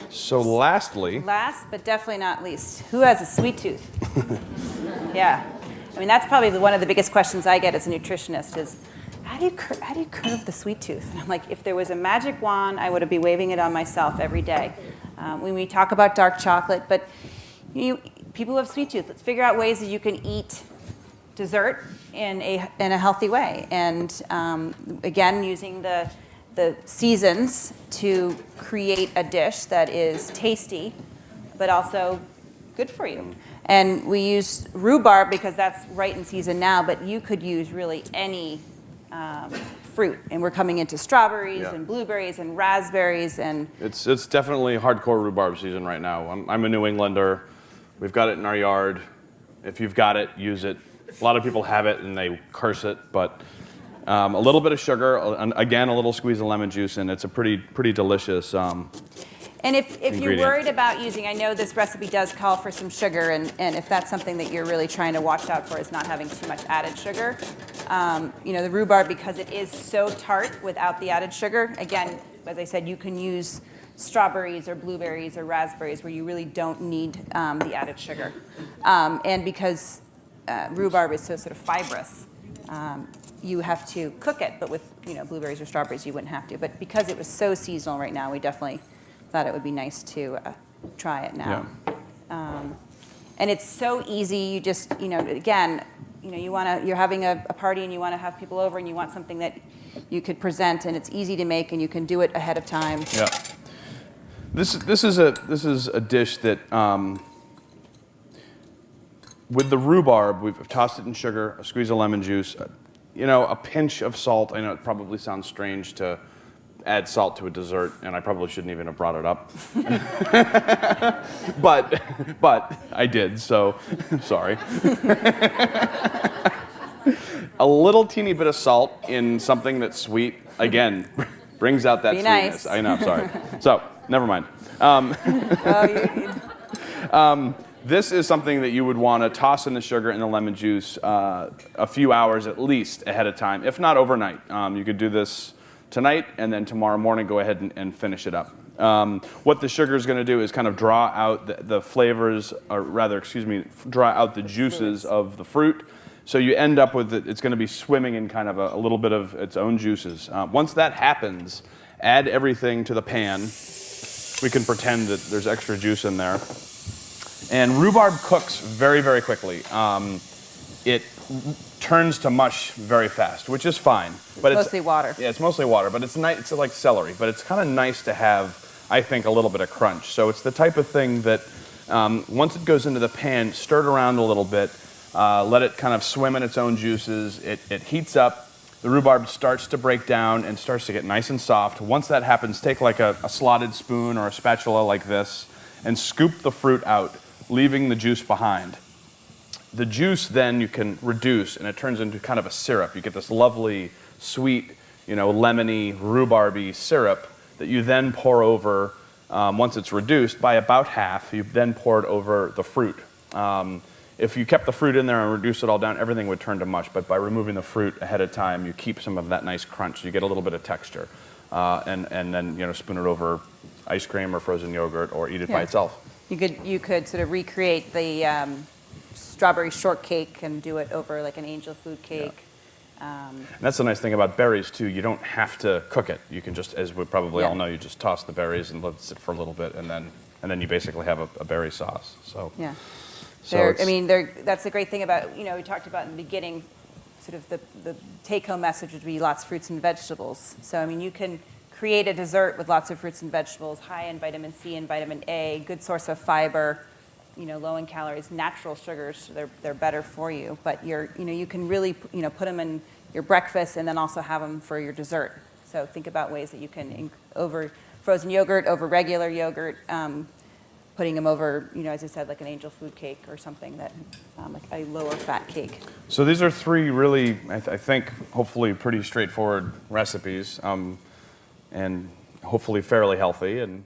So lastly, Last, but definitely not least, who has a sweet tooth? Yeah. I mean, that's probably one of the biggest questions I get as a nutritionist is, how do you curve the sweet tooth? And I'm like, if there was a magic wand, I would be waving it on myself every day. When we talk about dark chocolate, but people who have sweet tooth, let's figure out ways that you can eat dessert in a healthy way. And again, using the seasons to create a dish that is tasty, but also good for you. And we use rhubarb because that's right in season now, but you could use really any fruit. And we're coming into strawberries and blueberries and raspberries. And it's definitely hardcore rhubarb season right now. I'm a New Englander. We've got it in our yard. If you've got it, use it. A lot of people have it and they curse it, but a little bit of sugar, and again, a little squeeze of lemon juice, and it's a pretty delicious and if you're worried about using, I know this recipe does call for some sugar, and if that's something that you're really trying to watch out for is not having too much added sugar. The rhubarb, because it is so tart without the added sugar, again, as I said, you can use strawberries or blueberries or raspberries where you really don't need the added sugar. And because rhubarb is so sort of fibrous, you have to cook it, but with blueberries or strawberries you wouldn't have to. But because it was so seasonal right now, we definitely thought it would be nice to try it now. Yeah. And it's so easy. You just again, you're having a party and you want to have people over and you want something that you could present, and it's easy to make and you can do it ahead of time. Yeah. This is a dish that with the rhubarb, we've tossed it in sugar, a squeeze of lemon juice, a pinch of salt. I know it probably sounds strange to add salt to a dessert, and I probably shouldn't even have brought it up. but I did, so sorry. A little teeny bit of salt in something that's sweet, again, brings out that Be sweetness. Nice. I know, sorry. So, never mind. This is something that you would want to toss in the sugar and the lemon juice a few hours at least ahead of time, if not overnight. You could do this tonight and then tomorrow morning go ahead and finish it up. What the sugar is going to do is kind of draw out the flavors, or rather, draw out the juices of the fruit. So you end up with it's going to be swimming in kind of a little bit of its own juices. Once that happens, add everything to the pan. We can pretend that there's extra juice in there. And rhubarb cooks very, very quickly. It turns to mush very fast, which is fine. But it's mostly water. Yeah, it's mostly water, but it's nice. It's like celery, but it's kind of nice to have, I think, a little bit of crunch. So it's the type of thing that once it goes into the pan, stir it around a little bit, let it kind of swim in its own juices. It heats up. The rhubarb starts to break down and starts to get nice and soft. Once that happens, take like a slotted spoon or a spatula like this and scoop the fruit out, leaving the juice behind. The juice then you can reduce, and it turns into kind of a syrup. You get this lovely, sweet, lemony, rhubarby syrup that you then pour over, once it's reduced by about half, you then pour it over the fruit. If you kept the fruit in there and reduced it all down, everything would turn to mush. But by removing the fruit ahead of time, you keep some of that nice crunch. You get a little bit of texture. And then spoon it over ice cream or frozen yogurt or eat it by itself. You could sort of recreate the strawberry shortcake and do it over like an angel food cake. Yeah. And that's the nice thing about berries too. You don't have to cook it. You can just, as we probably all know, you just toss the berries and let it sit for a little bit, and then you basically have a berry sauce. So yeah, so that's the great thing about we talked about in the beginning. Sort of the take-home message would be lots of fruits and vegetables. So you can create a dessert with lots of fruits and vegetables, high in vitamin C and vitamin A, good source of fiber, low in calories, natural sugars. They're better for you. But you can really put them in your breakfast and then also have them for your dessert. So think about ways that you can over frozen yogurt, over regular yogurt, putting them over, as I said, like an angel food cake or something that, like a lower fat cake. So these are three really, I think, hopefully pretty straightforward recipes, and hopefully fairly healthy. And